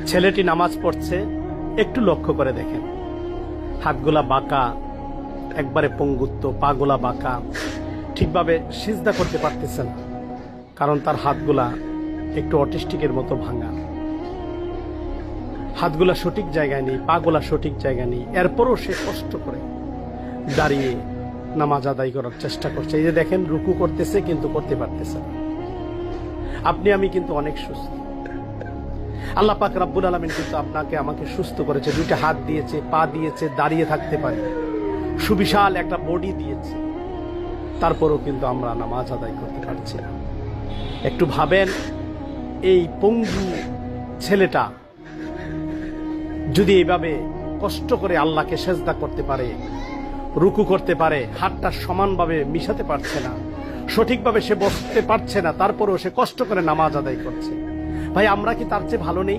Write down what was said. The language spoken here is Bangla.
ছেলেটি নামাজ পড়ছে, একটু লক্ষ্য করে দেখেন, হাতগুলা বাঁকা, একবারে পঙ্গুত্ব, পাগুলা বাঁকা, ঠিকভাবে সিজদা করতে পারতেছে না, কারণ তার হাতগুলা একটু অটিস্টিকের মতো ভাঙা, হাতগুলা সঠিক জায়গায় নেই, পাগুলা সঠিক জায়গায় নেই। এরপরও সে কষ্ট করে দাঁড়িয়ে নামাজ আদায় করার চেষ্টা করছে। এই যে দেখেন, রুকু করতেছে কিন্তু করতে পারতেছে না। আপনি আমি কিন্তু অনেক সুস্থ, আল্লাহ পাক রব্বুল আলামিন কিন্তু আপনাকে আমাকে সুস্থ করেছে, দুইটা হাত দিয়েছে, পা দিয়েছে, দাঁড়িয়ে থাকতে পারে, সুবিশাল একটা বডি দিয়েছে, তারপরও কিন্তু আমরা নামাজ আদায় করতে পারছি না। একটু ভাবেন, এই পঙ্গু ছেলেটা যদি এইভাবে কষ্ট করে আল্লাহকে সেজদা করতে পারে, রুকু করতে পারে, হাতটা সমানভাবে মিশাতে পারছে না, সঠিকভাবে সে বসতে পারছে না, তারপরেও সে কষ্ট করে নামাজ আদায় করছে, ভাই আমরা কি তার চেয়ে ভালো নেই?